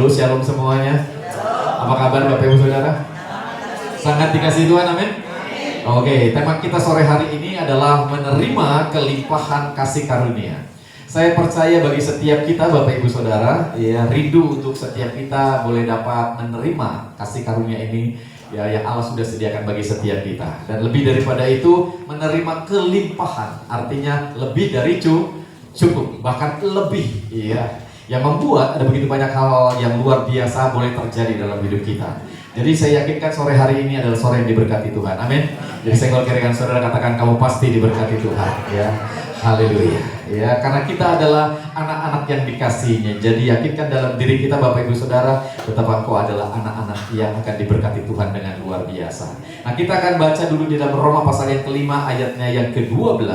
dulu, shalom semuanya. Apa kabar Bapak Ibu Saudara? Sangat dikasihi Tuhan, amin. Oke, tema kita sore hari ini adalah menerima kelimpahan kasih karunia. Saya percaya bagi setiap kita Bapak Ibu Saudara, ya, rindu untuk setiap kita boleh dapat menerima kasih karunia ini, ya, yang Allah sudah sediakan bagi setiap kita. Dan lebih daripada itu, menerima kelimpahan, artinya lebih dari cukup, bahkan lebih, ya. Yang membuat ada begitu banyak hal yang luar biasa boleh terjadi dalam hidup kita. Jadi saya yakinkan sore hari ini adalah sore yang diberkati Tuhan, amin. Jadi saya kalau kirakan saudara katakan kamu pasti diberkati Tuhan, ya. Haleluya, ya, karena kita adalah anak-anak yang dikasihinya. Jadi yakinkan dalam diri kita Bapak Ibu Saudara, betapa engkau adalah anak-anak yang akan diberkati Tuhan dengan luar biasa. Nah, kita akan baca dulu di dalam Roma pasal yang kelima, ayatnya yang ke-12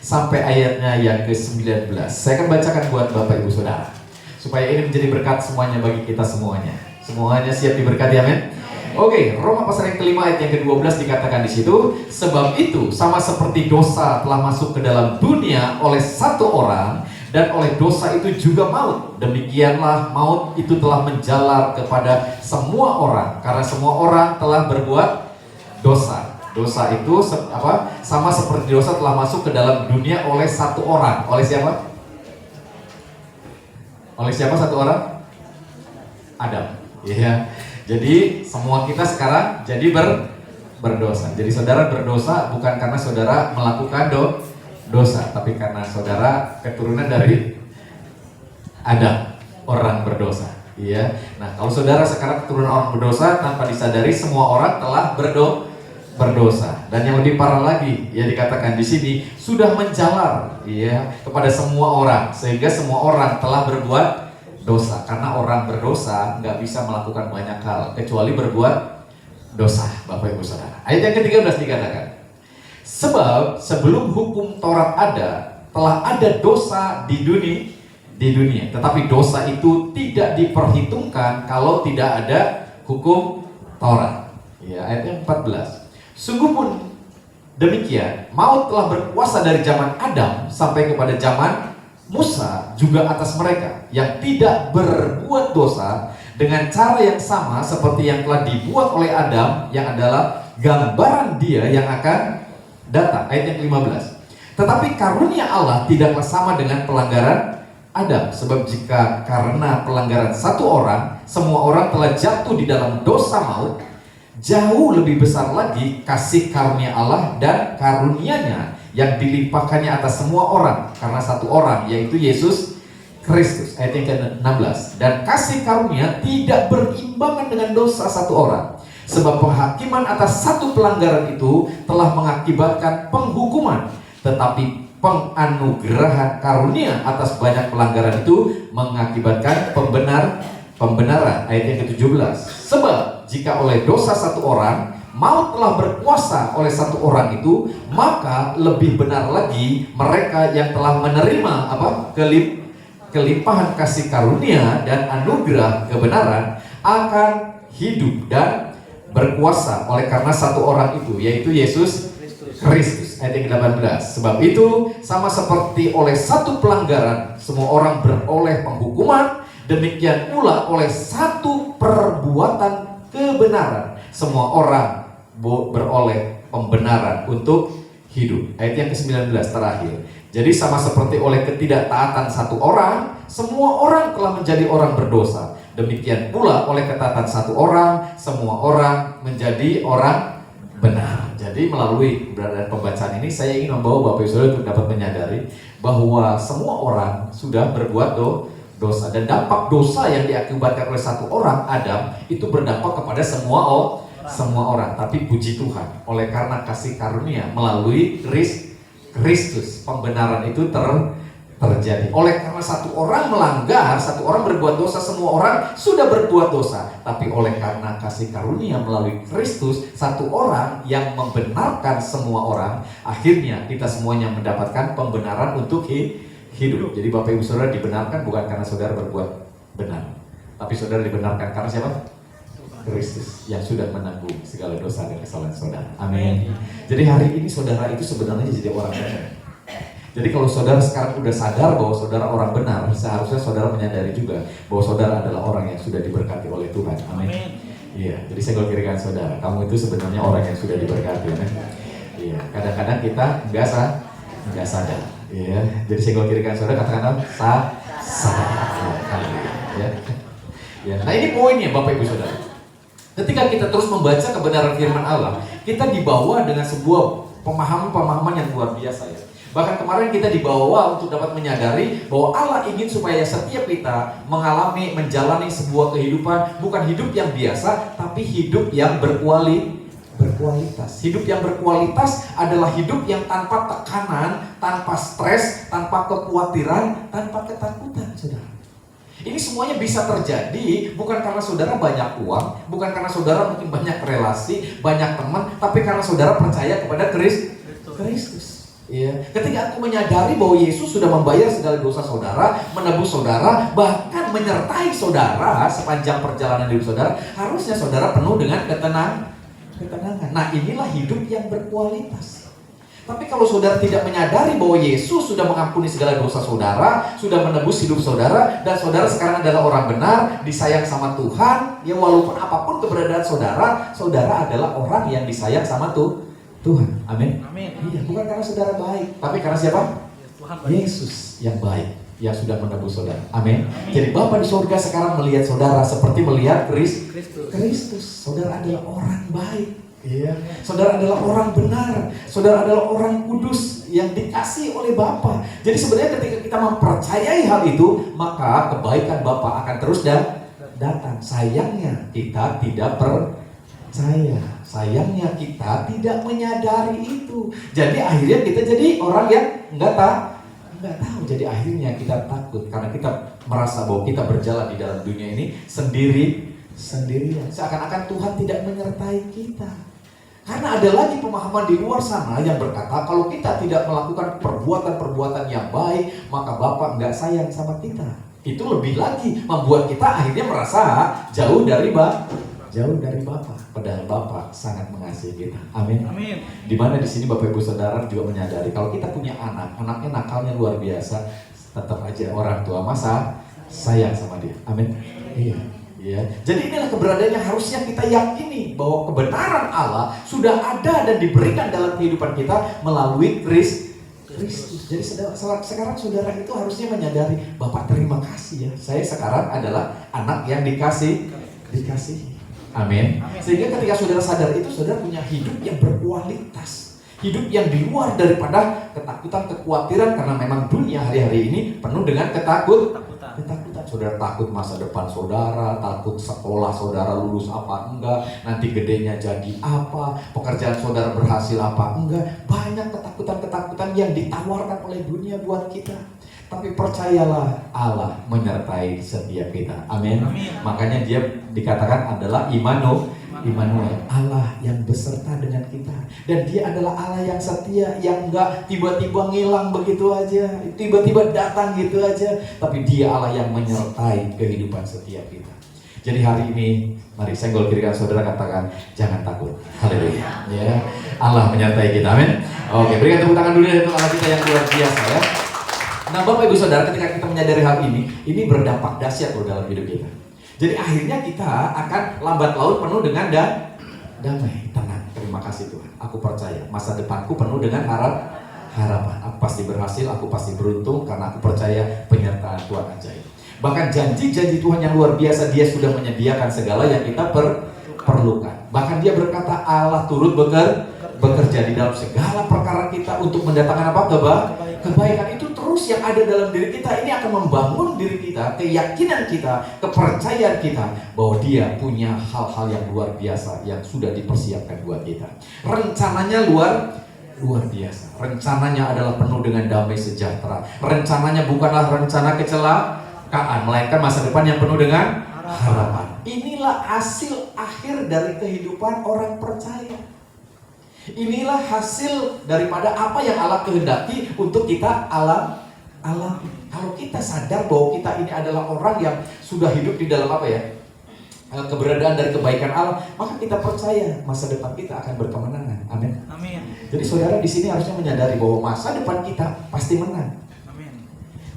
sampai ayatnya yang ke-19. Saya akan bacakan buat Bapak Ibu Saudara, supaya ini menjadi berkat semuanya bagi kita semuanya. Semuanya siap diberkati, amin. Oke, Roma pasal yang kelima ayat yang ke-12 dikatakan di situ, sebab itu sama seperti dosa telah masuk ke dalam dunia oleh satu orang, dan oleh dosa itu juga maut. Demikianlah maut itu telah menjalar kepada semua orang, karena semua orang telah berbuat dosa. Dosa itu sama seperti dosa telah masuk ke dalam dunia oleh satu orang. Oleh siapa? Oleh siapa satu orang? Adam. Ya. Jadi semua kita sekarang jadi berdosa. Jadi saudara berdosa bukan karena saudara melakukan dosa, tapi karena saudara keturunan dari Adam, orang berdosa. Iya. Nah, kalau saudara sekarang keturunan orang berdosa, tanpa disadari semua orang telah berdosa. Dan yang lebih parah lagi, ya, dikatakan di sini sudah menjalar, ya, kepada semua orang, sehingga semua orang telah berbuat dosa. Karena orang berdosa nggak bisa melakukan banyak hal kecuali berbuat dosa, Bapak Ibu Saudara. Ayat yang ke-13 dikatakan, sebab sebelum hukum Taurat ada, telah ada dosa di dunia, tetapi dosa itu tidak diperhitungkan kalau tidak ada hukum Taurat. Ya, ayat yang 14. Sungguh pun demikian, maut telah berkuasa dari zaman Adam sampai kepada zaman Musa juga atas mereka yang tidak berbuat dosa, dengan cara yang sama seperti yang telah dibuat oleh Adam, yang adalah gambaran dia yang akan datang. Ayat yang 15. Tetapi karunia Allah tidaklah sama dengan pelanggaran Adam, sebab jika karena pelanggaran satu orang semua orang telah jatuh di dalam dosa maut, jauh lebih besar lagi kasih karunia Allah dan karunianya yang dilimpahkannya atas semua orang karena satu orang, yaitu Yesus Kristus. Ayat yang ke-16. Dan kasih karunia tidak berimbangan dengan dosa satu orang, sebab penghakiman atas satu pelanggaran itu telah mengakibatkan penghukuman, tetapi penganugerahan karunia atas banyak pelanggaran itu mengakibatkan pembenaran. Ayat yang ke-17. Sebab jika oleh dosa satu orang maut telah berkuasa oleh satu orang itu, maka lebih benar lagi mereka yang telah menerima kelimpahan kasih karunia dan anugerah kebenaran akan hidup dan berkuasa oleh karena satu orang itu, yaitu Yesus Kristus. Ayat yang ke-18. Sebab itu sama seperti oleh satu pelanggaran semua orang beroleh penghukuman, demikian pula oleh satu perbuatan kebenaran semua orang beroleh pembenaran untuk hidup. Ayat yang ke-19 terakhir. Jadi sama seperti oleh ketidaktaatan satu orang semua orang telah menjadi orang berdosa, demikian pula oleh ketaatan satu orang semua orang menjadi orang benar. Jadi melalui keberadaan pembacaan ini saya ingin membawa Bapak Ibu Saudara untuk dapat menyadari bahwa semua orang sudah berbuat dosa, dan dampak dosa yang diakibatkan oleh satu orang Adam itu berdampak kepada semua orang. Tapi puji Tuhan, oleh karena kasih karunia melalui Kristus, pembenaran itu terjadi. Oleh karena satu orang melanggar, satu orang berbuat dosa, semua orang sudah berbuat dosa. Tapi oleh karena kasih karunia melalui Kristus, satu orang yang membenarkan semua orang, akhirnya kita semuanya mendapatkan pembenaran untuk hidup. Jadi Bapak Ibu Saudara dibenarkan bukan karena saudara berbuat benar, tapi saudara dibenarkan karena siapa? Kristus yang sudah menanggung segala dosa dan kesalahan saudara. Amin. Jadi hari ini saudara itu sebenarnya jadi orang benar. Jadi kalau saudara sekarang udah sadar bahwa saudara orang benar, seharusnya saudara menyadari juga bahwa saudara adalah orang yang sudah diberkati oleh Tuhan. Amin. Iya, jadi saya kalau kirikan saudara, kamu itu sebenarnya orang yang sudah diberkati. Amin. Iya, kadang-kadang kita nggak sadar. Iya, jadi saya kalau kirikan saudara katakan sadar. Ya. Ya. Nah ini poinnya Bapak Ibu Saudara. Ketika kita terus membaca kebenaran firman Allah, kita dibawa dengan sebuah pemahaman-pemahaman yang luar biasa ya. Bahkan kemarin kita dibawa untuk dapat menyadari bahwa Allah ingin supaya setiap kita menjalani sebuah kehidupan, bukan hidup yang biasa, tapi hidup yang berkualitas. Hidup yang berkualitas adalah hidup yang tanpa tekanan, tanpa stres, tanpa kekhawatiran, tanpa ketakutan, saudara. Ini semuanya bisa terjadi bukan karena saudara banyak uang, bukan karena saudara mungkin banyak relasi, banyak teman, tapi karena saudara percaya kepada Kristus. Ya. Ketika aku menyadari bahwa Yesus sudah membayar segala dosa saudara, menebus saudara, bahkan menyertai saudara sepanjang perjalanan hidup saudara, harusnya saudara penuh dengan ketenangan. Nah, inilah hidup yang berkualitas. Tapi kalau saudara tidak menyadari bahwa Yesus sudah mengampuni segala dosa saudara, sudah menebus hidup saudara, dan saudara sekarang adalah orang benar, disayang sama Tuhan, ya walaupun apapun keberadaan saudara, saudara adalah orang yang disayang sama Tuhan. Amin. Iya, bukan karena saudara baik, tapi karena siapa? Tuhan baik. Yesus yang baik, yang sudah menebus saudara. Amin. Jadi Bapa di surga sekarang melihat saudara seperti melihat Kristus. Saudara adalah orang baik. Iya. Saudara adalah orang benar. Saudara adalah orang kudus yang dikasihi oleh Bapa. Jadi sebenarnya ketika kita mempercayai hal itu, maka kebaikan Bapa akan terus datang. Sayangnya kita tidak percaya. Sayangnya kita tidak menyadari itu. Jadi akhirnya kita jadi orang yang nggak tahu. Jadi akhirnya kita takut karena kita merasa bahwa kita berjalan di dalam dunia ini sendirian. Seakan-akan Tuhan tidak menyertai kita. Karena ada lagi pemahaman di luar sana yang berkata kalau kita tidak melakukan perbuatan-perbuatan yang baik, maka Bapa nggak sayang sama kita. Itu lebih lagi membuat kita akhirnya merasa jauh dari Bapa. Padahal Bapa sangat mengasihi kita. Amin. Dimana di sini Bapak Ibu Saudara juga menyadari kalau kita punya anaknya nakalnya luar biasa, tetap aja orang tua masa sayang sama dia. Amin. Iya. Ya. Jadi inilah keberadaan yang harusnya kita yakini bahwa kebenaran Allah sudah ada dan diberikan dalam kehidupan kita melalui Kristus. Jadi sekarang saudara itu harusnya menyadari, Bapak terima kasih ya, saya sekarang adalah anak yang dikasihi. Amin. Sehingga ketika saudara sadar itu, saudara punya hidup yang berkualitas, hidup yang di luar daripada ketakutan, kekhawatiran, karena memang dunia hari-hari ini penuh dengan ketakutan. Saudara takut masa depan saudara, takut sekolah saudara lulus apa enggak, nanti gedenya jadi apa, pekerjaan saudara berhasil apa enggak. Banyak ketakutan-ketakutan yang ditawarkan oleh dunia buat kita. Tapi percayalah, Allah menyertai setiap kita. Amin. Makanya dia dikatakan adalah Immanuel, Allah yang beserta dengan kita. Dan dia adalah Allah yang setia, yang enggak tiba-tiba ngilang begitu aja, tiba-tiba datang gitu aja, tapi dia Allah yang menyertai kehidupan setiap kita. Jadi hari ini mari senggol kirikan saudara, katakan jangan takut. Haleluya. Ya, Allah menyertai kita. Amin. Oke, berikan tepuk tangan dulu untuk Allah kita yang luar biasa ya. Nah, Bapak Ibu Saudara, ketika kita menyadari hal ini berdampak dahsyat loh dalam hidup kita. Jadi akhirnya kita akan lambat laun penuh dengan damai, tenang. Terima kasih Tuhan. Aku percaya masa depanku penuh dengan harapan. Aku pasti berhasil, aku pasti beruntung karena aku percaya penyertaan Tuhan ajaib. Bahkan janji-janji Tuhan yang luar biasa, Dia sudah menyediakan segala yang kita perlukan. Bahkan Dia berkata Allah turut bekerja di dalam segala perkara kita untuk mendatangkan apa? Kebaikan itu terus yang ada dalam diri kita. Ini akan membangun diri kita, keyakinan kita, kepercayaan kita bahwa Dia punya hal-hal yang luar biasa yang sudah dipersiapkan buat kita. Rencananya luar biasa. Rencananya adalah penuh dengan damai sejahtera. Rencananya bukanlah rencana kecelakaan, melainkan masa depan yang penuh dengan harapan. Inilah hasil akhir dari kehidupan orang percaya. Inilah hasil daripada apa yang Allah kehendaki untuk kita alami. Kalau kita sadar bahwa kita ini adalah orang yang sudah hidup di dalam apa ya, keberadaan dari kebaikan Allah, maka kita percaya masa depan kita akan berkemenangan. Amin. Jadi saudara di sini harusnya menyadari bahwa masa depan kita pasti menang.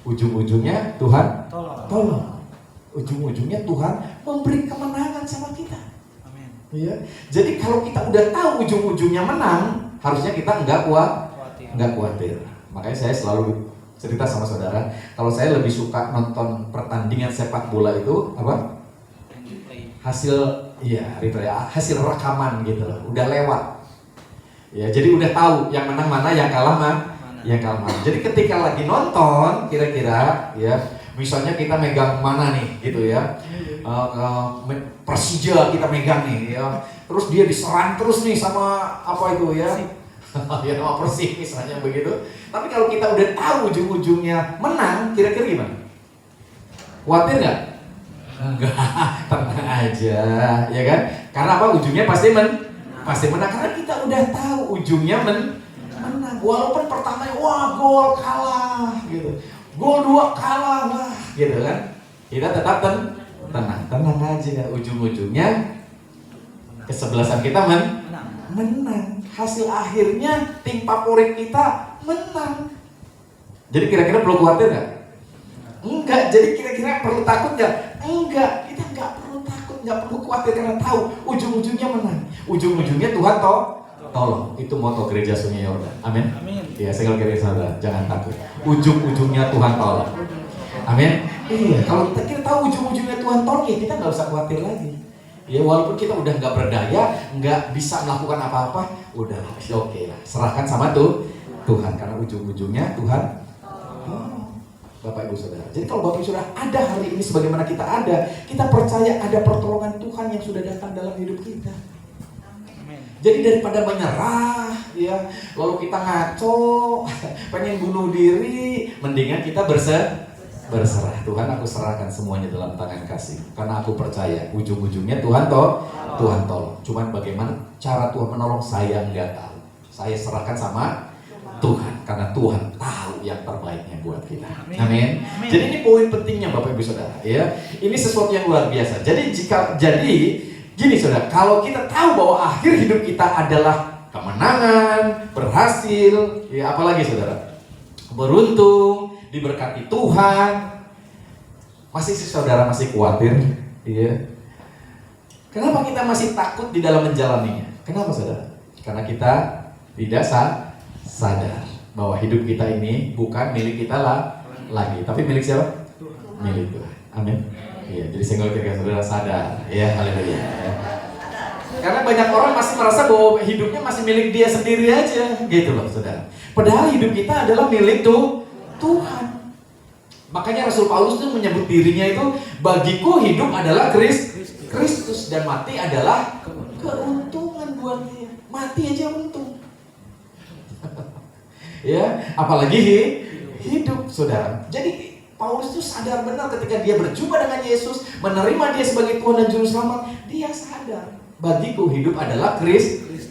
Ujung-ujungnya Tuhan tolong. Ujung-ujungnya Tuhan memberi kemenangan sama kita. Ya. Jadi kalau kita udah tahu ujung-ujungnya menang, harusnya kita nggak khawatir. Makanya saya selalu cerita sama saudara, kalau saya lebih suka nonton pertandingan sepak bola itu apa? Replay, hasil rekaman gitu loh, udah lewat. Ya, jadi udah tahu yang menang mana, yang kalah mana. Jadi ketika lagi nonton, kira-kira ya, misalnya kita megang mana nih, gitu ya. Persija kita megang nih ya. Terus dia diserang terus nih sama apa itu ya? Ya nama Persib misalnya begitu. Tapi kalau kita udah tahu ujung-ujungnya menang, kira-kira gimana? Khawatir nggak? Enggak, tenang aja, ya kan? Karena apa? Ujungnya pasti menang. Karena kita udah tahu ujungnya menang. Walaupun pertama wah gol kalah, gitu. Gol 2 kalah lah, gitu kan? Kita tetap tenang aja. Ujung-ujungnya kesebelasan kita menang. Hasil akhirnya tim favorit kita menang. Jadi kira-kira perlu khawatir nggak? Enggak. Jadi kira-kira perlu takut nggak? Enggak. Kita nggak perlu takut, nggak perlu khawatir karena tahu ujung-ujungnya menang. Ujung-ujungnya Tuhan tolong. Itu moto gereja Sungai Yordan. Amin. Iya, saya kalau saudara jangan takut. Ujung-ujungnya Tuhan tolong. Amin. Iya. Kalau kita tahu ujung-ujungnya Tuhan tolong, ya kita nggak usah khawatir lagi. Ya walaupun kita udah nggak berdaya, nggak bisa melakukan apa-apa, udah oke lah, serahkan sama Tuhan karena ujung-ujungnya Tuhan. Bapak Ibu Saudara. Jadi kalau Bapak Ibu Saudara ada hari ini sebagaimana kita ada, kita percaya ada pertolongan Tuhan yang sudah datang dalam hidup kita. Jadi daripada menyerah, ya, lalu kita ngaco, pengen bunuh diri, mendingan kita berserah. Tuhan, aku serahkan semuanya dalam tangan kasih. Karena aku percaya ujung-ujungnya Tuhan tolong. Cuman bagaimana cara Tuhan menolong saya nggak tahu. Saya serahkan sama Tuhan karena Tuhan tahu yang terbaiknya buat kita. Amin. Jadi ini poin pentingnya Bapak Ibu Saudara, ya. Ini sesuatu yang luar biasa. Jadi gini Saudara, kalau kita tahu bahwa akhir hidup kita adalah kemenangan, berhasil, ya apalagi Saudara? Beruntung, diberkati Tuhan. Masih saudara masih khawatir? Iya. Kenapa kita masih takut di dalam menjalaninya? Kenapa saudara? Karena kita tidak sadar bahwa hidup kita ini bukan milik kita lagi, tapi milik siapa? Milik Tuhan. Amin. Iya. Jadi saya ingin saudara sadar. Ya, haleluya. Karena banyak orang masih merasa bahwa hidupnya masih milik dia sendiri aja, gitu loh saudara. Padahal hidup kita adalah milik Tuhan. Makanya Rasul Paulus itu menyebut dirinya itu, bagiku hidup adalah Kristus dan mati adalah keuntungan buat dia. Mati aja untung. Ya, apalagi hidup saudara. Jadi Paulus itu sadar benar ketika dia berjumpa dengan Yesus, menerima dia sebagai Tuhan dan Juru Selamat, dia sadar bagiku hidup adalah Kristus.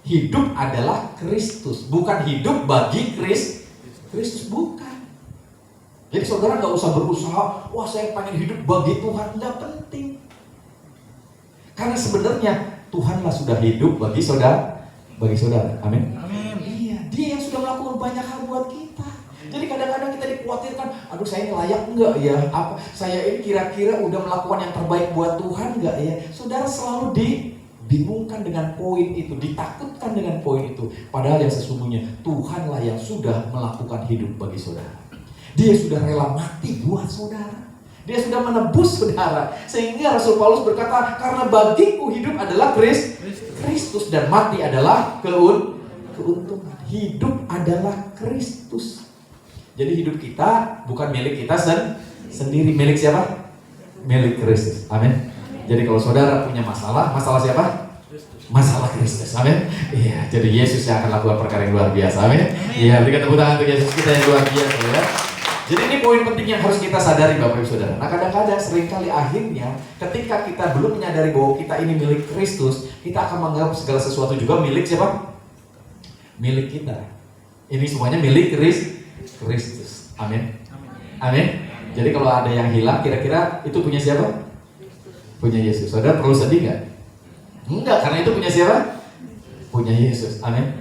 Hidup adalah Kristus, bukan hidup bagi Kristus, bukan. Jadi saudara nggak usah berusaha, wah saya pengen hidup bagi Tuhan, nggak penting. Karena sebenarnya Tuhanlah sudah hidup bagi saudara. Amin. Iya, Dia yang sudah melakukan banyak hal buat kita. Jadi kadang-kadang kita dikhawatirkan, aduh saya ini layak enggak ya? Apa saya ini kira-kira udah melakukan yang terbaik buat Tuhan enggak ya? Saudara selalu dibingungkan dengan poin itu, ditakutkan dengan poin itu. Padahal yang sesungguhnya Tuhanlah yang sudah melakukan hidup bagi saudara. Dia sudah rela mati buat saudara. Dia sudah menebus saudara. Sehingga Rasul Paulus berkata, karena bagiku hidup adalah Kristus dan mati adalah keuntungan. Hidup adalah Kristus. Jadi hidup kita bukan milik kita sendiri. Milik siapa? Milik Kristus. Amin. Jadi kalau saudara punya masalah siapa? Masalah Kristus. Amin. Iya, jadi Yesus yang akan lakukan perkara yang luar biasa. Amin. Iya, berikan tepuk tangan untuk Yesus kita yang luar biasa ya. Jadi ini poin penting yang harus kita sadari Bapak Ibu Saudara. Nah kadang-kadang seringkali akhirnya ketika kita belum menyadari bahwa kita ini milik Kristus, kita akan menganggap segala sesuatu juga milik siapa? Milik kita. Ini semuanya milik Kristus. Amin. Amin. Jadi kalau ada yang hilang, kira-kira itu punya siapa? Punya Yesus. Saudara perlu sedih nggak? Enggak, karena itu punya siapa? punya Yesus. Amin.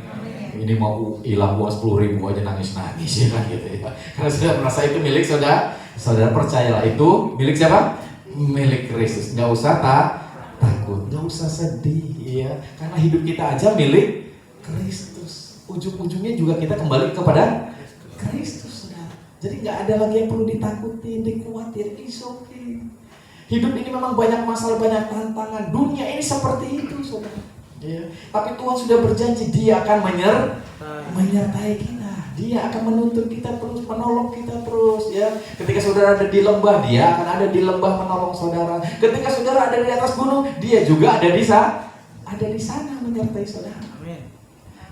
Ini mau hilang uang 10.000 aja nangis-nangis ya kan gitu ya. Karena sudah merasa itu milik saudara. Saudara percayalah itu milik siapa? Milik Kristus. Nggak usah takut, nggak usah sedih ya. Karena hidup kita aja milik Kristus. Ujung-ujungnya juga kita kembali kepada Kristus, saudara. Jadi nggak ada lagi yang perlu ditakuti, dikhawatir. It's okay. Hidup ini memang banyak masalah, banyak tantangan. Dunia ini seperti itu, saudara. Ya. Tapi Tuhan sudah berjanji Dia akan menyertai kita. Dia akan menuntun kita terus, menolong kita terus. Ya. Ketika saudara ada di lembah, Dia akan ada di lembah menolong saudara. Ketika saudara ada di atas gunung, Dia juga ada di sana menyertai saudara. Amin.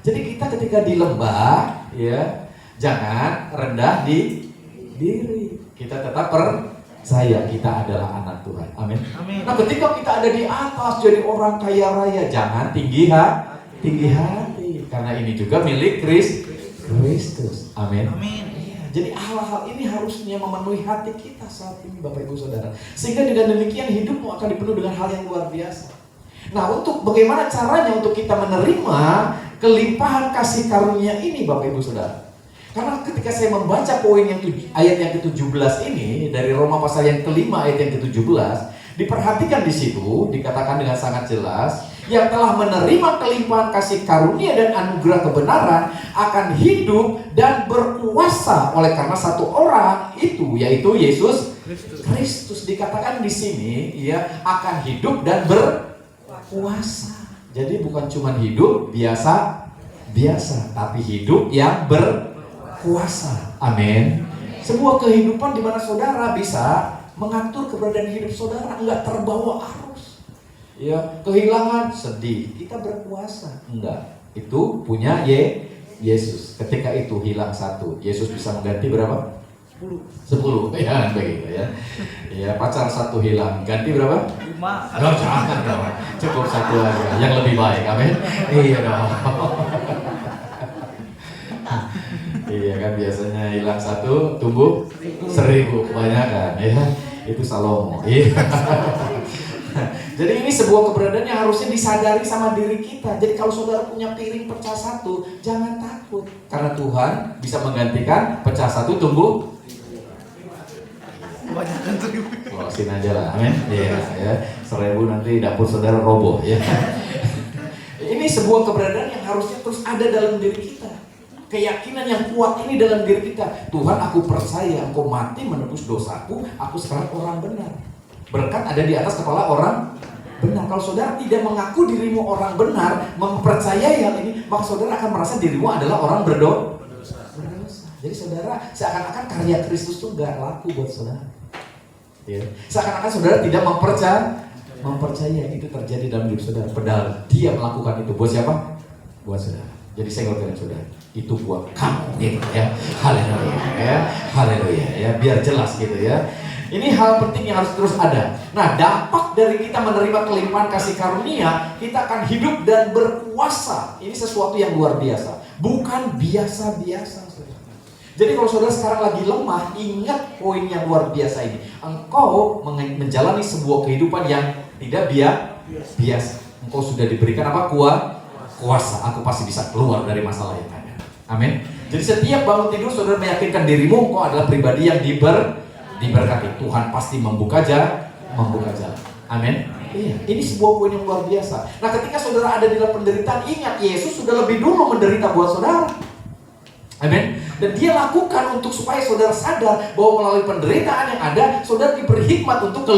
Jadi kita ketika di lembah, ya, jangan rendah di diri. Kita tetap percaya kita adalah anak Tuhan. Amin. Amin. Nah, ketika kita ada di atas jadi orang kaya raya, jangan tinggi hati. Karena ini juga milik Kristus. Amin. Amin. Ya, jadi hal-hal ini harusnya memenuhi hati kita saat ini, Bapak Ibu Saudara. Sehingga dengan demikian hidupmu akan dipenuhi dengan hal yang luar biasa. Nah, untuk bagaimana caranya untuk kita menerima kelimpahan kasih karunia ini, Bapak Ibu Saudara? Karena ketika saya membaca poin ayat yang ke-17 ini dari Roma pasal yang kelima ayat yang ke-17, diperhatikan di situ dikatakan dengan sangat jelas, yang telah menerima kelimpahan kasih karunia dan anugerah kebenaran akan hidup dan berkuasa oleh karena satu orang itu, yaitu Yesus Kristus. Dikatakan di sini ya akan hidup dan berkuasa. Jadi bukan cuma hidup biasa, tapi hidup yang berkuasa. Amin. Sebuah kehidupan di mana saudara bisa mengatur keberadaan hidup saudara, enggak terbawa arus. Ya, kehilangan sedih, kita berkuasa. Enggak. Itu punya Yesus. Ketika itu hilang satu, Yesus bisa mengganti berapa? 10. Ya, begitu ya. Ya, pacar satu hilang, ganti berapa? 5. Oh, jangan dong. Cukup satu aja, yang lebih baik. Amin. Iya dong. Iya kan, biasanya hilang satu, tumbuh 1000, kebanyakan ya. Itu Salomo. Iya. Jadi ini sebuah keberadaan yang harusnya disadari sama diri kita. Jadi kalau saudara punya piring pecah satu, jangan takut. Karena Tuhan bisa menggantikan pecah satu tumbuh kebanyakan 1000. Luasin aja lah, amin. Iya, ya. 1000 nanti dapur saudara roboh ya. Ini sebuah keberadaan yang harusnya terus ada dalam diri kita. Keyakinan yang kuat ini dalam diri kita. Tuhan, aku percaya Engkau mati menebus dosaku, aku sekarang orang benar. Berkat ada di atas kepala orang benar. Kalau saudara tidak mengaku dirimu orang benar, mempercayai hal ini, maka saudara akan merasa dirimu adalah orang berdosa. Jadi saudara, seakan-akan karya Kristus itu gak laku buat saudara. Ya. Seakan-akan saudara tidak mempercaya itu terjadi dalam hidup saudara. Padahal Dia melakukan itu buat siapa? Buat saudara. Jadi saya ngomongin saudara, itu buat kamu gitu ya. Haleluya ya. Haleluya ya, biar jelas gitu ya. Ini hal penting yang harus terus ada. Nah, dampak dari kita menerima kelimpahan kasih karunia, kita akan hidup dan berkuasa. Ini sesuatu yang luar biasa, bukan biasa-biasa. Jadi kalau saudara sekarang lagi lemah, ingat poin yang luar biasa ini. Engkau menjalani sebuah kehidupan yang tidak biasa. Engkau sudah diberikan apa? Kuasa. Aku pasti bisa keluar dari masalah yang ada. Amin. Jadi setiap bangun tidur saudara meyakinkan dirimu engkau adalah pribadi yang diberkati. Tuhan pasti membuka jalan. Amin. Iya, ini sebuah poin yang luar biasa. Nah, ketika saudara ada di dalam penderitaan, ingat Yesus sudah lebih dulu menderita buat saudara. Amin. Dan Dia lakukan untuk supaya saudara sadar bahwa melalui penderitaan yang ada, saudara diberi hikmat untuk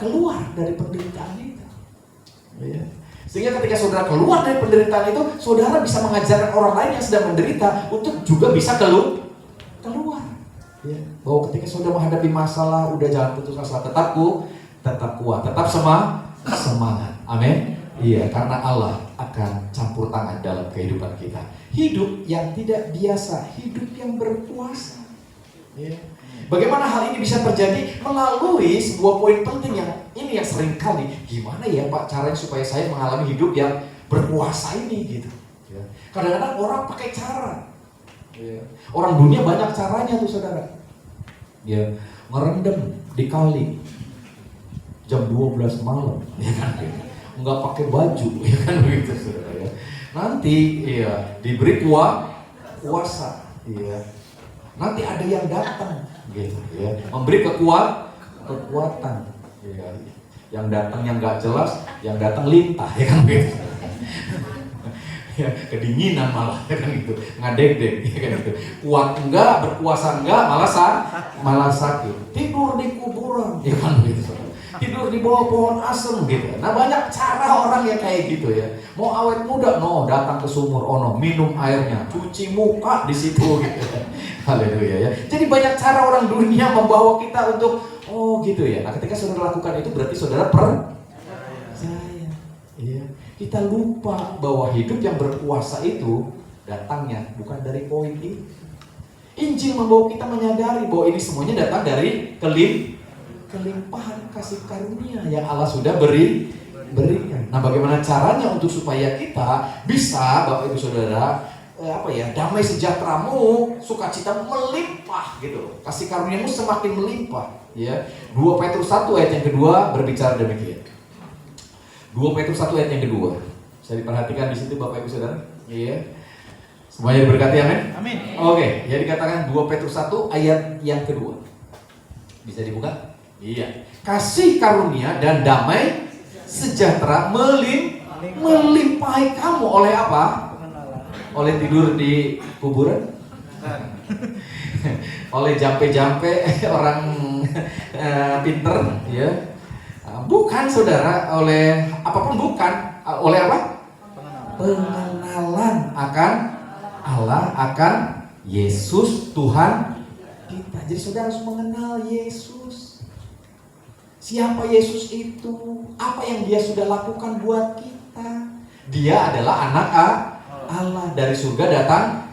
keluar dari penderitaan itu. Ya. Sehingga ketika saudara keluar dari penderitaan itu, saudara bisa mengajarkan orang lain yang sedang menderita untuk juga bisa keluar. Ya. Bahwa ketika saudara menghadapi masalah, udah jangan putus asa, tetap kuat, tetap semangat. Amin. Iya, karena Allah akan campur tangan dalam kehidupan kita. Hidup yang tidak biasa, hidup yang berkuasa. Ya. Bagaimana hal ini bisa terjadi? Melalui sebuah poin penting yang sering kali, gimana ya Pak caranya supaya saya mengalami hidup yang berkuasa ini gitu. Ya. Kadang-kadang orang pakai cara. Ya. Orang dunia banyak caranya tuh saudara. Ya, merendam di kali jam 12 malam, ya kan? nggak pakai baju, ya kan begitu saudara ya. Nanti ya diberi kuasa, ya. Nanti ada yang datang, gitu ya, memberi kekuatan, ya. Yang datang yang nggak jelas, yang datang lintah, ya kan begitu. Ya, kedinginan malah, ya kan gitu, ngadeg-deg, ya kan gitu. Kuat enggak, berkuasa enggak, malah sakit. Tidur di kuburan, ya kan gitu. Tidur di bawah pohon asem gitu. Nah banyak cara orang yang kayak gitu ya. Mau awet muda, datang ke sumur, minum airnya, cuci muka di situ gitu. Haleluya ya. Jadi banyak cara orang dunia membawa kita untuk gitu ya. Nah ketika saudara lakukan itu berarti saudara percaya. Iya. Kita lupa bahwa hidup yang berkuasa itu datangnya bukan dari poin itu. Injil membawa kita menyadari bahwa ini semuanya datang dari kelimpahan kasih karunia yang Allah sudah berikan. Nah, bagaimana caranya untuk supaya kita bisa, Bapak Ibu Saudara, damai sejahteramu, sukacitamu melimpah gitu. Kasih karuniamu semakin melimpah, ya. 2 Petrus 1 ayat yang kedua berbicara demikian. 2 Petrus 1 ayat yang kedua. Bisa diperhatikan di situ Bapak Ibu Saudara? Iya. Semuanya diberkati, amin? Amin. Oke, jadi katakan 2 Petrus 1 ayat yang kedua. Bisa dibuka? Iya. Kasih karunia dan damai sejahtera melimpahi kamu oleh apa? Oleh tidur di kuburan? Oleh jampe-jampe orang pinter, ya. Bukan saudara, oleh apapun bukan, oleh apa? Pengenalan akan Allah, akan Yesus Tuhan kita. Jadi saudara harus mengenal Yesus. Siapa Yesus itu? Apa yang dia sudah lakukan buat kita? Dia adalah anak Allah, dari surga datang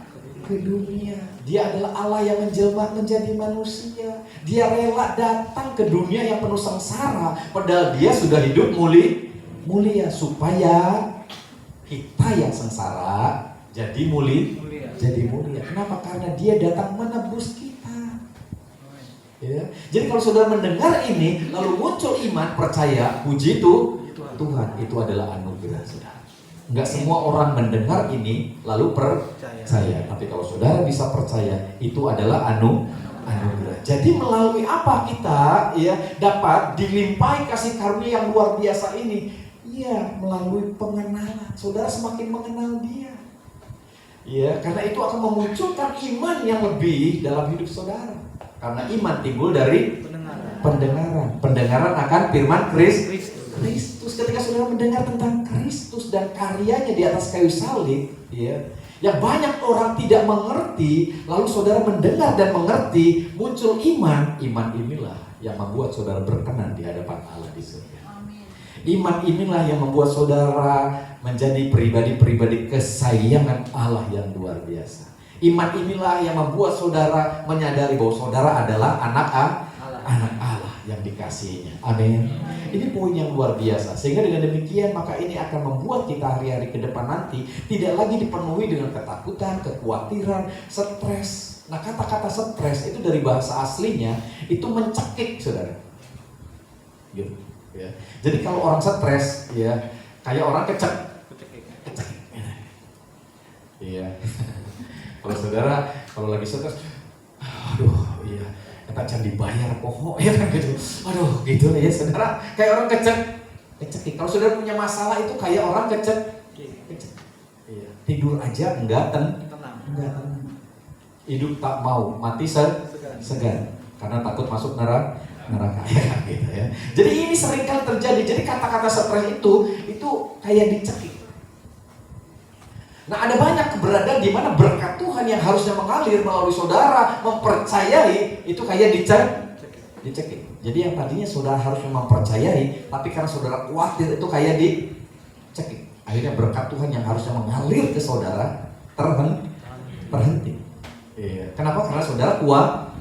ke dunia. Dia adalah Allah yang menjelma menjadi manusia. Dia rela datang ke dunia yang penuh sengsara, padahal dia sudah hidup mulia supaya kita yang sengsara jadi mulia. Kenapa? Karena dia datang menebus kita. Ya. Jadi kalau saudara mendengar ini lalu muncul iman, percaya, puji Tuhan, itu adalah anugerah saudara. Enggak semua orang mendengar ini lalu percaya. Tapi kalau saudara bisa percaya, itu adalah anugerah. Jadi melalui apa kita dapat dilimpahi kasih karunia yang luar biasa ini? Iya, melalui pengenalan. Saudara semakin mengenal dia. Ya, karena itu akan memunculkan iman yang lebih dalam hidup saudara. Karena iman timbul dari pendengaran. Pendengaran akan firman Kristus. Ketika saudara mendengar tentang Kristus dan karyanya di atas kayu salib, yang banyak orang tidak mengerti, lalu saudara mendengar dan mengerti, muncul iman. Iman inilah yang membuat saudara berkenan di hadapan Allah di surga. Iman inilah yang membuat saudara menjadi pribadi-pribadi kesayangan Allah yang luar biasa. Iman inilah yang membuat saudara menyadari bahwa saudara adalah anak Allah yang dikasihinya. Amin. Ini poin yang luar biasa. Sehingga dengan demikian maka ini akan membuat kita hari-hari ke depan nanti tidak lagi dipenuhi dengan ketakutan, kekhawatiran, stres. Nah, kata-kata stres itu dari bahasa aslinya itu mencekik, saudara. Gitu. Ya. Jadi kalau orang stres, kayak orang kecek. Iya. Kalau saudara, kalau lagi stres, kita jangan dibayar pokok, kan gitu. Gitu ya saudara. Kayak orang kecek. Kalau saudara punya masalah itu kayak orang kecek. Iya. Tidur aja enggak tenang. Hidup tak mau, mati segan. Karena takut masuk neraka. Gitu ya. Jadi ini seringkali terjadi. Jadi kata-kata stres itu kayak dicekik. Nah, ada banyak keberadaan di mana berkat Tuhan yang harusnya mengalir melalui saudara mempercayai itu kayak dicekik. Jadi yang tadinya saudara harusnya mempercayai, tapi karena saudara khawatir itu kayak dicekik. Akhirnya berkat Tuhan yang harusnya mengalir ke saudara terhenti. Kenapa? Karena saudara khawatir.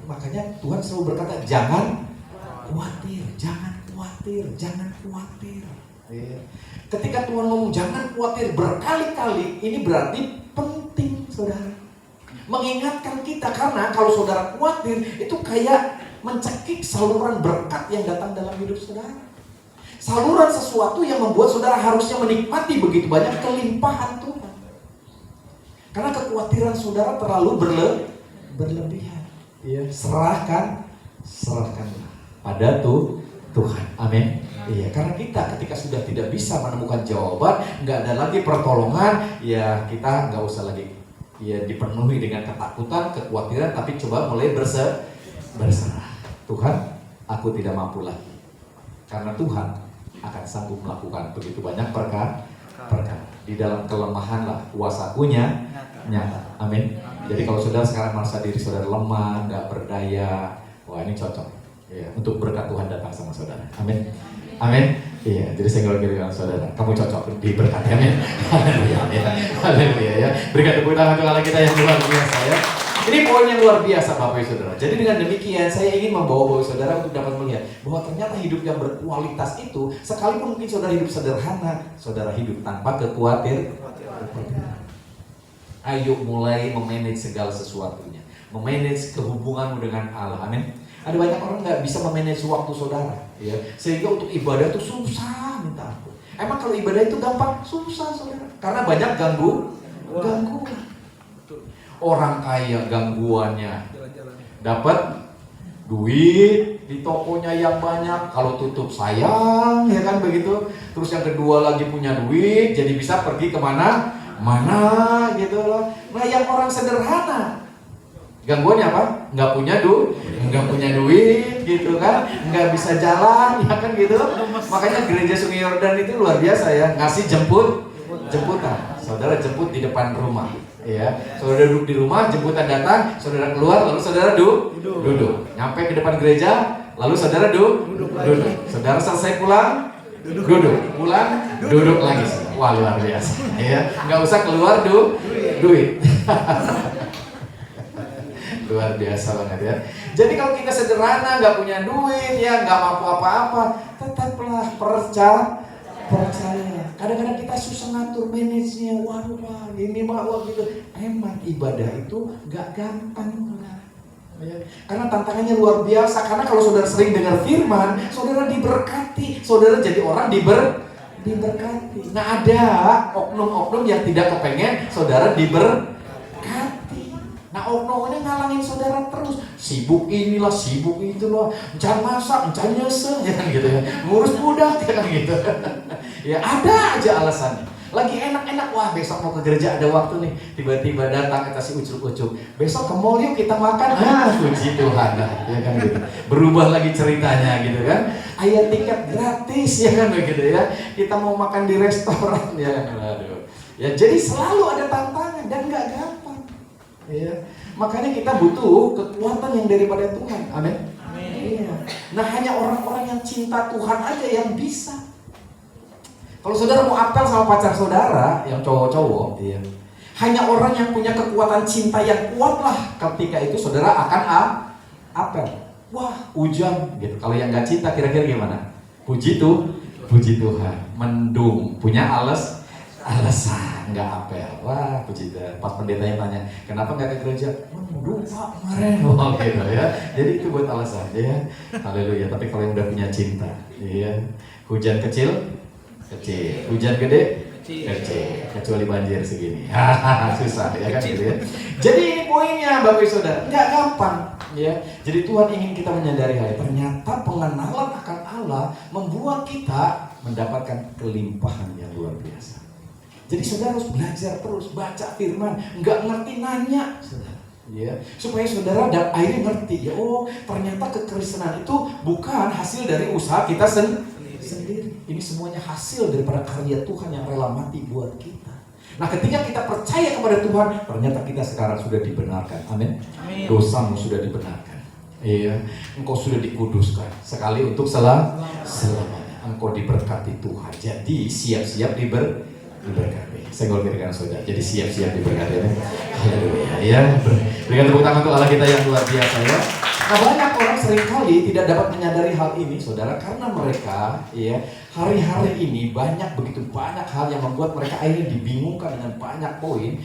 Makanya Tuhan selalu berkata, jangan khawatir. Ketika Tuhan ngomong jangan khawatir berkali-kali, ini berarti penting, saudara. Mengingatkan kita, karena kalau saudara khawatir, itu kayak mencekik saluran berkat yang datang dalam hidup saudara. Saluran sesuatu yang membuat saudara harusnya menikmati begitu banyak kelimpahan Tuhan. Karena kekhawatiran saudara terlalu berlebihan. Ya, serahkanlah pada Tuhan. Amin. Iya, karena kita ketika sudah tidak bisa menemukan jawaban, nggak ada lagi pertolongan, ya kita nggak usah lagi ya dipenuhi dengan ketakutan, kekhawatiran, tapi coba mulai berserah. Tuhan, aku tidak mampu lagi. Karena Tuhan akan sanggup melakukan begitu banyak perkara. Di dalam kelemahanlah kuasaku nyata. Amin. Jadi kalau saudara sekarang merasa diri saudara lemah, nggak berdaya, wah ini cocok ya, untuk berkat Tuhan datang sama saudara. Amin. Amin. Iya, jadi saya ngomong saudara, kamu cocok diberkati. Amin. Haleluya. Haleluya ya. Berikan tepuk tangan untuk Allah kita yang luar biasa ya. Ini poin yang luar biasa Bapak Ibu Saudara. Jadi dengan demikian saya ingin membawa Bapak Ibu Saudara untuk dapat melihat bahwa ternyata hidup yang berkualitas itu, sekalipun mungkin saudara hidup sederhana, saudara hidup tanpa kekhawatiran. Ayo mulai memanage segala sesuatunya, memanage kehubunganmu dengan Allah. Amin. Ada banyak orang nggak bisa memanage waktu saudara, ya, sehingga untuk ibadah itu susah minta ampun. Emang kalau ibadah itu gampang? Susah saudara, karena banyak gangguan. Orang kaya gangguannya dapat duit di tokonya yang banyak, kalau tutup sayang, ya kan begitu. Terus yang kedua lagi punya duit, jadi bisa pergi kemana-mana gitu loh. Nah yang orang sederhana gangguannya apa? Nggak punya duit gitu kan, nggak bisa jalan, ya kan gitu. Makanya gereja Sungai Yordan itu luar biasa ya, ngasih jemputan. Saudara jemput di depan rumah. Ya, saudara duduk di rumah, jemputan datang, saudara keluar, lalu saudara duduk. Nyampe ke depan gereja, lalu saudara duduk. Saudara selesai pulang, duduk. Pulang, duduk lagi. Wah luar biasa. Ya, nggak usah keluar duit. Luar biasa banget ya. Jadi kalau kita sederhana, nggak punya duit, ya nggak mampu apa-apa, tetaplah percaya. Kadang-kadang kita susah ngatur manage-nya. Waduh Pak, ini wah gitu. Emang ibadah itu gak gampang. Karena tantangannya luar biasa. Karena kalau saudara sering dengar firman, saudara diberkati. Saudara jadi orang diberkati. Nah ada oknum-oknum yang tidak kepengen saudara diberkati. Nah oknumnya ngalangin saudara terus. Sibuk inilah, sibuk itulah, encan masak, encan nyese, ya kan gitu ya. Ngurus budak, ya kan gitu. Ya ada aja alasannya. Lagi enak-enak, wah besok mau ke gereja ada waktu nih. Tiba-tiba datang kita si ucuk-ucuk. Besok ke mall yuk kita makan. Puji Tuhan, ya kan gitu. Berubah lagi ceritanya gitu kan. Ayat tiket gratis, ya kan begitu ya. Kita mau makan di restoran, ya kan. Aduh. Ya jadi selalu ada tantangan dan nggak gampang. Ya. Makanya kita butuh kekuatan yang daripada Tuhan. Amin. Iya. Nah hanya orang-orang yang cinta Tuhan aja yang bisa. Kalau saudara mau apel sama pacar saudara yang cowok-cowok, iya, hanya orang yang punya kekuatan cinta yang kuat lah ketika itu saudara akan apel. Wah hujan gitu. Kalau yang nggak cinta kira-kira gimana? Puji Tuhan. Mendung. Punya alasan nggak apel. Wah puji Tuhan. Pas pendetanya tanya, kenapa nggak ke gereja? Mendung Pak kemarin. Oh gitu ya. Jadi itu buat alasan ya. Haleluya. Tapi kalau yang udah punya cinta, ya, hujan kecil, hujan gede, kecil. Kecuali banjir segini. Susah ya kan gitu ya. Jadi ini poinnya Bapak Ibu Saudara, nggak gampang ya. Jadi Tuhan ingin kita menyadari hal ini. Ternyata pengenalan akan Allah membuat kita mendapatkan kelimpahan yang luar biasa. Jadi saudara harus belajar terus, baca firman, nggak ngerti nanya, saudara. Ya, supaya saudara dan akhirnya ngerti ya, oh ternyata kekristenan itu bukan hasil dari usaha kita sendiri. Ini semuanya hasil daripada karya Tuhan yang rela mati buat kita. Nah ketika kita percaya kepada Tuhan, ternyata kita sekarang sudah dibenarkan. Amin. Dosamu sudah dibenarkan. Iya, engkau sudah dikuduskan sekali untuk selamanya. Engkau diberkati Tuhan. Jadi siap-siap diberkati. Saya ngomongin saudara. Jadi siap-siap diberkati. Haleluya. Ya. Berikan tepuk tangan untuk Allah kita yang luar biasa ya. Nah banyak orang seringkali tidak dapat menyadari hal ini saudara, karena mereka ya hari-hari ini begitu banyak hal yang membuat mereka akhirnya dibingungkan dengan banyak poin.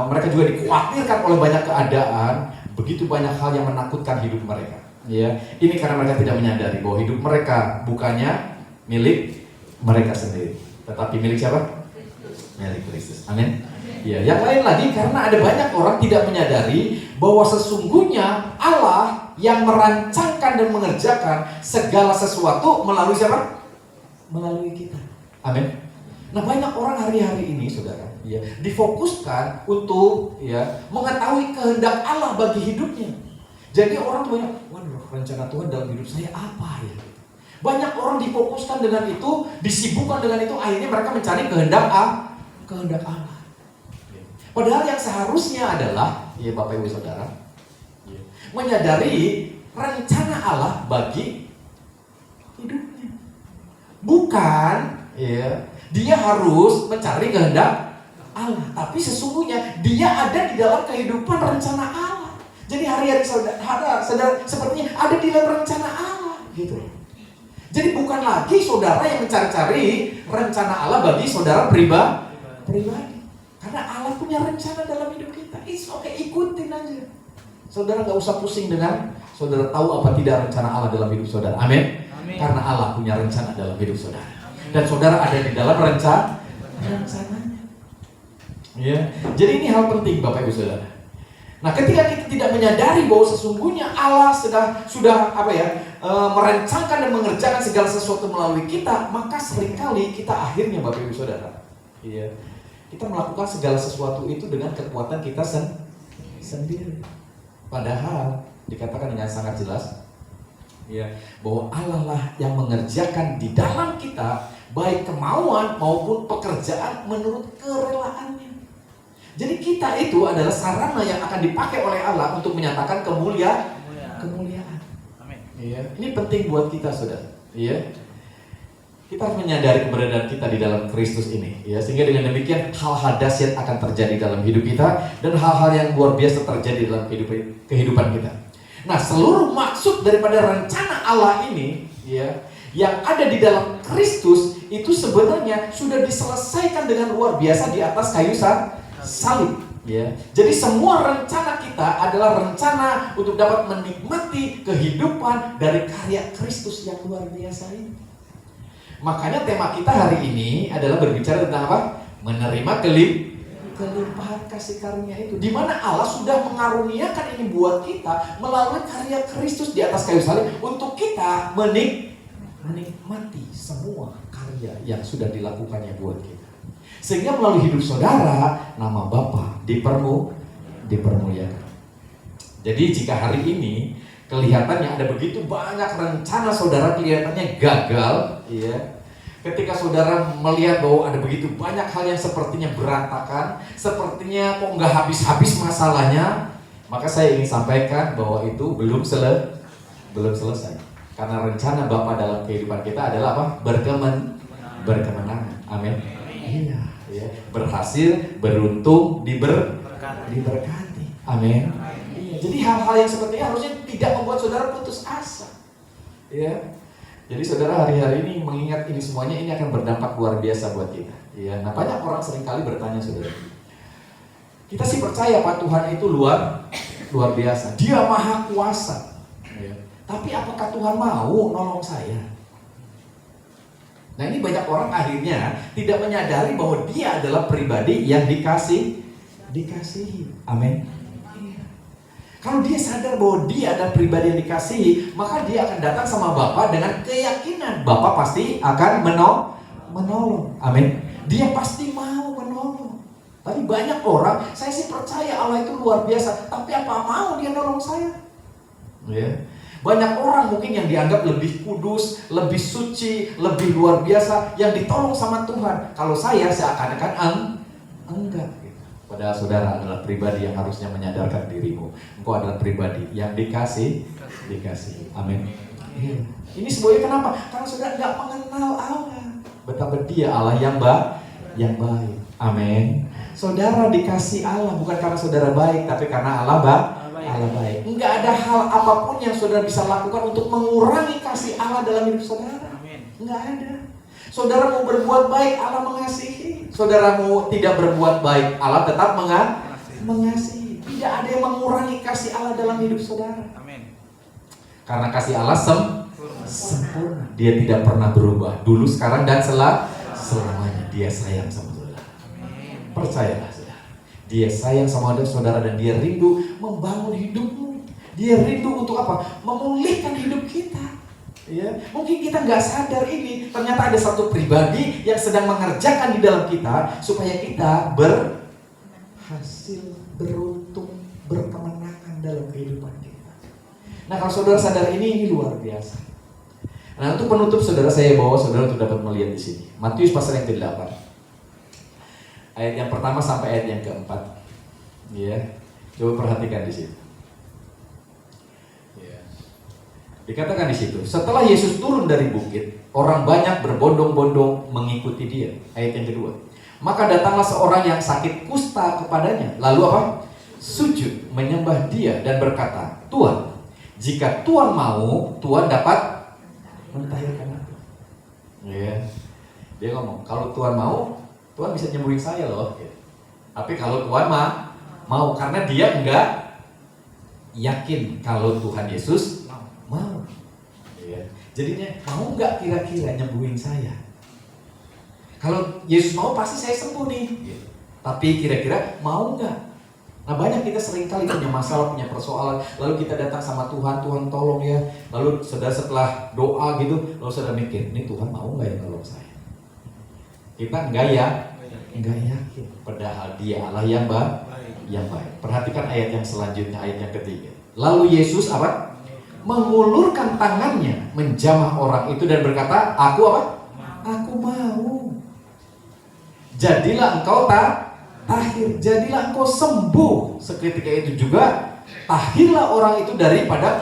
Mereka juga dikhawatirkan oleh banyak keadaan, begitu banyak hal yang menakutkan hidup mereka. Ya, ini karena mereka tidak menyadari bahwa hidup mereka bukannya milik mereka sendiri, tetapi milik siapa? Milik Kristus. Amin. Ya, yang lain lagi karena ada banyak orang tidak menyadari bahwa sesungguhnya Allah yang merancangkan dan mengerjakan segala sesuatu melalui siapa? Melalui kita. Amin. Nah, banyak orang hari-hari ini, saudara, ya, difokuskan untuk mengetahui kehendak Allah bagi hidupnya. Jadi orang tuh banyak, waduh, rencana Tuhan dalam hidup saya apa ya? Banyak orang difokuskan dengan itu, disibukkan dengan itu, akhirnya mereka mencari kehendak Allah. Padahal yang seharusnya adalah, ya Bapak Ibu Saudara, menyadari rencana Allah bagi hidupnya. Bukan, dia harus mencari kehendak Allah, tapi sesungguhnya dia ada di dalam kehidupan rencana Allah. Jadi hari-hari saudara sepertinya ada di dalam rencana Allah, gitu. Jadi bukan lagi saudara yang mencari-cari rencana Allah bagi saudara pribadi. Karena Allah punya rencana dalam hidup kita. Ikutin aja. Saudara gak usah pusing dengan saudara tahu apa tidak rencana Allah dalam hidup saudara. Amin. Karena Allah punya rencana dalam hidup saudara. Dan saudara ada di dalam rencananya. Ya. Jadi ini hal penting Bapak Ibu Saudara. Nah, ketika kita tidak menyadari bahwa sesungguhnya Allah sudah merancangkan dan mengerjakan segala sesuatu melalui kita, maka seringkali kita akhirnya Bapak Ibu Saudara, kita melakukan segala sesuatu itu dengan kekuatan kita sendiri. Padahal dikatakan dengan sangat jelas bahwa Allah lah yang mengerjakan di dalam kita baik kemauan maupun pekerjaan menurut kerelaannya. Jadi kita itu adalah sarana yang akan dipakai oleh Allah untuk menyatakan kemuliaan. Amin. Ini penting buat kita, saudara. Kita harus menyadari keberadaan kita di dalam Kristus ini, sehingga dengan demikian hal-hal dahsyat akan terjadi dalam hidup kita dan hal-hal yang luar biasa terjadi dalam kehidupan kita. Nah, seluruh maksud daripada rencana Allah ini, yang ada di dalam Kristus itu sebenarnya sudah diselesaikan dengan luar biasa di atas kayu salib. Jadi semua rencana kita adalah rencana untuk dapat menikmati kehidupan dari karya Kristus yang luar biasa ini. Makanya tema kita hari ini adalah berbicara tentang apa? Menerima kelimpahan kasih karunia itu. Di mana Allah sudah mengaruniakan ini buat kita melalui karya Kristus di atas kayu salib untuk kita menikmati semua karya yang sudah dilakukannya buat kita. Sehingga melalui hidup saudara, nama Bapa dipermuliakan. Jadi jika hari ini kelihatannya ada begitu banyak rencana saudara kelihatannya gagal, ketika saudara melihat bahwa ada begitu banyak hal yang sepertinya berantakan, sepertinya kok nggak habis-habis masalahnya, maka saya ingin sampaikan bahwa itu belum selesai. Karena rencana Bapa dalam kehidupan kita adalah apa? Berkemenangan. Amin. Berhasil, beruntung, diberkati. Amin. Jadi hal-hal yang seperti ini harusnya tidak membuat saudara putus asa. Jadi saudara hari-hari ini mengingat ini semuanya, ini akan berdampak luar biasa buat kita. Nah, banyak orang seringkali bertanya, saudara, kita sih percaya Pak Tuhan itu luar biasa, Dia maha kuasa. Tapi apakah Tuhan mau nolong saya? Nah, ini banyak orang akhirnya tidak menyadari bahwa dia adalah pribadi yang dikasihi. Amin. Kalau dia sadar bahwa dia adalah pribadi yang dikasihi, maka dia akan datang sama Bapa dengan keyakinan Bapa pasti akan menolong. Amin. Dia pasti mau menolong. Tapi banyak orang, saya sih percaya Allah itu luar biasa, tapi apa mau dia nolong saya? Banyak orang mungkin yang dianggap lebih kudus, lebih suci, lebih luar biasa, yang ditolong sama Tuhan. Kalau saya seakan-akan enggak. Padahal saudara adalah pribadi yang harusnya menyadarkan dirimu. Engkau adalah pribadi yang dikasihi. Amin. Ini semuanya kenapa? Karena saudara tidak mengenal Allah. Betapa Dia Allah yang baik. Amin. Saudara dikasih Allah bukan karena saudara baik, tapi karena Allah baik. Enggak ada hal apapun yang saudara bisa lakukan untuk mengurangi kasih Allah dalam hidup saudara. Enggak ada. Saudara mau berbuat baik, Allah mengasihi. Saudara mau tidak berbuat baik, Allah tetap mengasihi. Tidak ada yang mengurangi kasih Allah dalam hidup saudara. Amin. Karena kasih Allah sempurna. Dia tidak pernah berubah. Dulu, sekarang, dan selamanya. Dia sayang sama saudara. Percayalah saudara. Dia sayang sama saudara dan dia rindu membangun hidupmu. Dia rindu untuk apa? Memulihkan hidup kita. Ya, mungkin kita nggak sadar ini. Ternyata ada satu pribadi yang sedang mengerjakan di dalam kita supaya kita berhasil, beruntung, berkemenangan dalam kehidupan kita. Nah, kalau saudara sadar ini luar biasa. Nah, untuk penutup saudara, saya bawa saudara untuk dapat melihat di sini. Matius pasal yang ke-8. Ayat yang pertama sampai ayat yang ke-4. Ya. Coba perhatikan di situ. Ya. Dikatakan di situ, setelah Yesus turun dari bukit, orang banyak berbondong-bondong mengikuti dia. Ayat yang kedua. Maka datanglah seorang yang sakit kusta kepadanya. Lalu apa? Sujud menyembah dia dan berkata, "Tuhan, jika Tuhan mau, Tuhan dapat mentahirkan aku." Ya. Dia ngomong, kalau Tuhan mau, Tuhan bisa nyembuhin saya loh. Tapi kalau Tuhan mau, karena dia enggak yakin kalau Tuhan Yesus mau. Ya. Jadinya mau enggak kira-kira nyembuhin saya? Kalau Yesus mau pasti saya sembuh nih. Tapi kira-kira mau enggak? Nah, banyak kita seringkali punya masalah, punya persoalan, lalu kita datang sama Tuhan, Tuhan tolong ya. Lalu saudara setelah doa gitu, lalu saudara mikir, ini Tuhan mau nggak ya tolong saya? Kita enggak yakin. Padahal Dia Allah yang baik. Perhatikan ayat yang selanjutnya, ayat yang ketiga. Lalu Yesus apa? Mengulurkan tangannya, menjamah orang itu dan berkata, "Aku apa? Aku mau. Jadilah engkau tahir, jadilah engkau sembuh." Seketika itu juga tahirlah orang itu daripada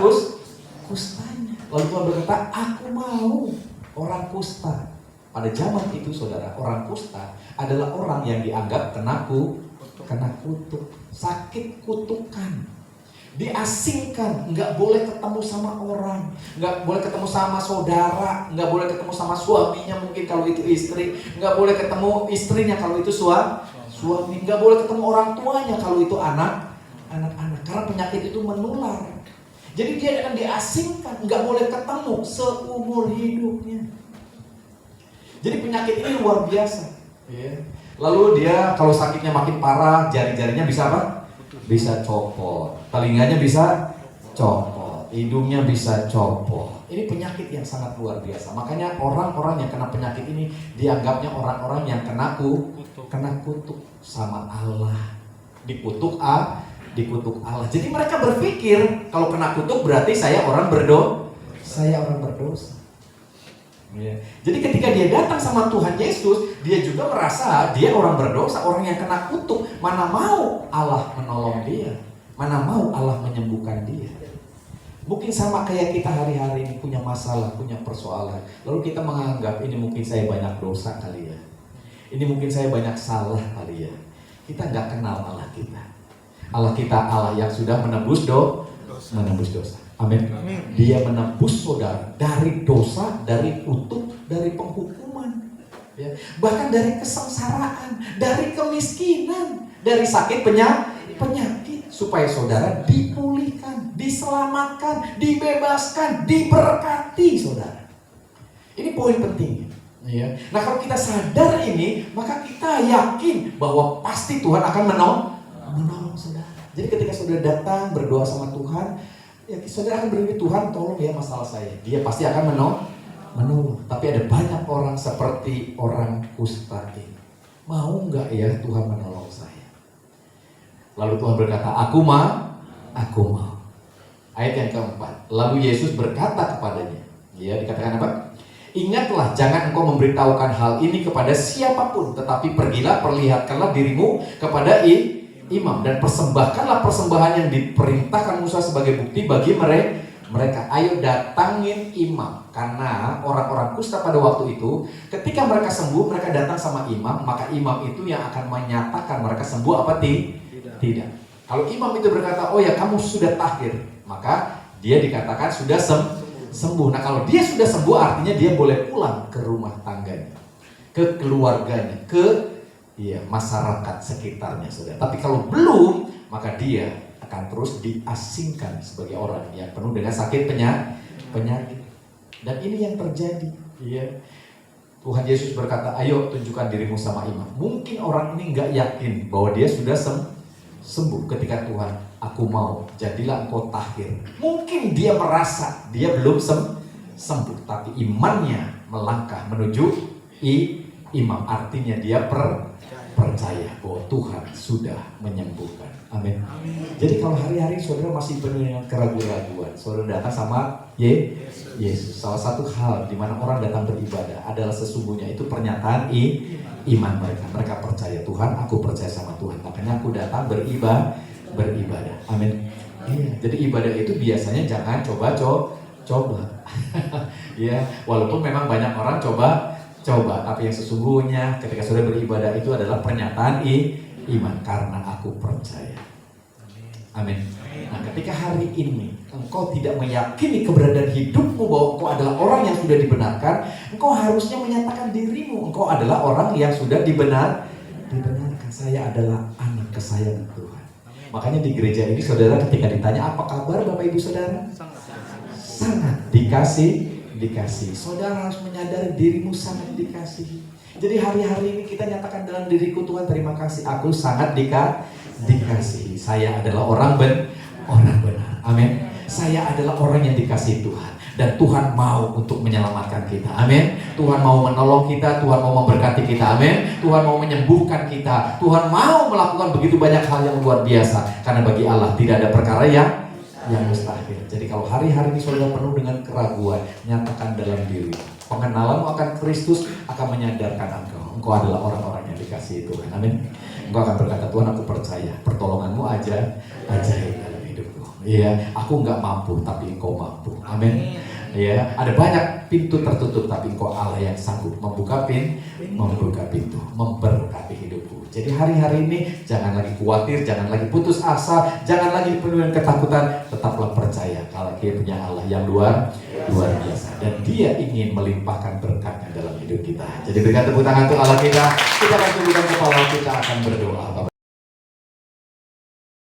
kustanya. Lalu Tuhan berkata, "Aku mau." Orang kusta pada zaman itu saudara, orang kusta adalah orang yang dianggap kena kutuk, sakit kutukan, diasingkan, nggak boleh ketemu sama orang, nggak boleh ketemu sama saudara, nggak boleh ketemu sama suaminya mungkin kalau itu istri, nggak boleh ketemu istrinya kalau itu suami, nggak boleh ketemu orang tuanya kalau itu anak-anak, karena penyakit itu menular. Jadi dia akan diasingkan, nggak boleh ketemu seumur hidupnya. Jadi penyakit ini luar biasa. Lalu dia kalau sakitnya makin parah, jari-jarinya bisa apa? Bisa copot, telinganya bisa copot, hidungnya bisa copot. Ini penyakit yang sangat luar biasa. Makanya orang-orang yang kena penyakit ini dianggapnya orang-orang yang kena kutuk sama Allah. Dikutuk Allah. Jadi mereka berpikir kalau kena kutuk berarti saya orang berdosa. Ya. Jadi ketika dia datang sama Tuhan Yesus, dia juga merasa dia orang berdosa, orang yang kena kutuk. Mana mau Allah menolong dia, mana mau Allah menyembuhkan dia. Mungkin sama kayak kita hari-hari ini punya masalah, punya persoalan. Lalu kita menganggap ini mungkin saya banyak dosa kali ya, ini mungkin saya banyak salah kali ya. Kita nggak kenal Allah kita. Allah kita Allah yang sudah menebus dosa. Amin. Dia menebus saudara dari dosa, dari kutuk, dari penghukuman, ya. Bahkan dari kesengsaraan, dari kemiskinan, dari sakit penyakit, supaya saudara dipulihkan, diselamatkan, dibebaskan, diberkati saudara. Ini poin penting. Ya. Nah, kalau kita sadar ini, maka kita yakin bahwa pasti Tuhan akan menolong saudara. Jadi ketika saudara datang berdoa sama Tuhan, ya saudara akan berdoa, "Tuhan tolong ya masalah saya." Dia pasti akan menolong. Tapi ada banyak orang seperti orang kusta ini. Mau nggak ya Tuhan menolong saya? Lalu Tuhan berkata, aku mau. Ayat yang keempat. Lalu Yesus berkata kepadanya, ya dikatakan apa? "Ingatlah, jangan engkau memberitahukan hal ini kepada siapapun, tetapi pergilah, perlihatkanlah dirimu kepada imam dan persembahkanlah persembahan yang diperintahkan Musa sebagai bukti bagi mereka." Ayo datangin imam, karena orang-orang kusta pada waktu itu ketika mereka sembuh, mereka datang sama imam, maka imam itu yang akan menyatakan mereka sembuh apa tidak. Kalau imam itu berkata, "Oh ya kamu sudah tahir," maka dia dikatakan sudah sembuh. Nah, kalau dia sudah sembuh artinya dia boleh pulang ke rumah tangganya, ke keluarganya, ke masyarakat sekitarnya, saudara. Tapi kalau belum, maka dia akan terus diasingkan sebagai orang yang penuh dengan sakit penyakit. Dan ini yang terjadi. Iya. Tuhan Yesus berkata, ayo tunjukkan dirimu sama imam. Mungkin orang ini nggak yakin bahwa dia sudah sembuh ketika Tuhan, aku mau, jadilah engkau tahir. Mungkin dia merasa dia belum sembuh, tapi imannya melangkah menuju imam. Artinya dia percaya bahwa Tuhan sudah menyembuhkan. Amin. Jadi kalau hari-hari saudara masih penuh dengan keraguan-keraguan, saudara datang sama Yesus. Salah satu hal di mana orang datang beribadah adalah sesungguhnya itu pernyataan iman mereka. Mereka percaya, Tuhan, aku percaya sama Tuhan, makanya aku datang beribadah. Amin. Jadi ibadah itu biasanya jangan coba. Ya, walaupun memang banyak orang coba, tapi yang sesungguhnya ketika saudara beribadah itu adalah pernyataan iman, karena aku percaya. Amin. Nah, ketika hari ini engkau tidak meyakini keberadaan hidupmu bahwa engkau adalah orang yang sudah dibenarkan, engkau harusnya menyatakan dirimu engkau adalah orang yang sudah dibenarkan. Saya adalah anak kesayangan Tuhan. Makanya di gereja ini saudara ketika ditanya apa kabar Bapak Ibu Saudara, sangat dikasih. Saudara harus menyadari dirimu sangat dikasihi. Jadi hari-hari ini kita nyatakan dalam diriku, Tuhan terima kasih, aku sangat dikasihi. Saya adalah orang benar. Amin. Saya adalah orang yang dikasihi Tuhan. Dan Tuhan mau untuk menyelamatkan kita. Amin. Tuhan mau menolong kita, Tuhan mau memberkati kita. Amin. Tuhan mau menyembuhkan kita. Tuhan mau melakukan begitu banyak hal yang luar biasa. Karena bagi Allah tidak ada perkara yang mustahil. Jadi kalau hari-hari ini saudara penuh dengan keraguan, nyatakan dalam diri, pengenalanmu akan Kristus akan menyadarkan engkau adalah orang-orang yang dikasihi Tuhan. Amin. Engkau akan berkata, Tuhan aku percaya pertolonganmu ajaib dalam hidupku. Iya, aku nggak mampu tapi engkau mampu. Amin. Ya, ada banyak pintu tertutup tapi engkau Allah yang sanggup membuka pintu, memberkati hidupku. Jadi hari-hari ini jangan lagi khawatir, jangan lagi putus asa, jangan lagi penuh dengan ketakutan. Tetaplah percaya kalau kita punya Allah yang luar biasa, dan Dia ingin melimpahkan berkatnya dalam hidup kita. Jadi berikan tepuk tangan untuk Allah kita. Kita akan tundukkan kepala, kita akan berdoa.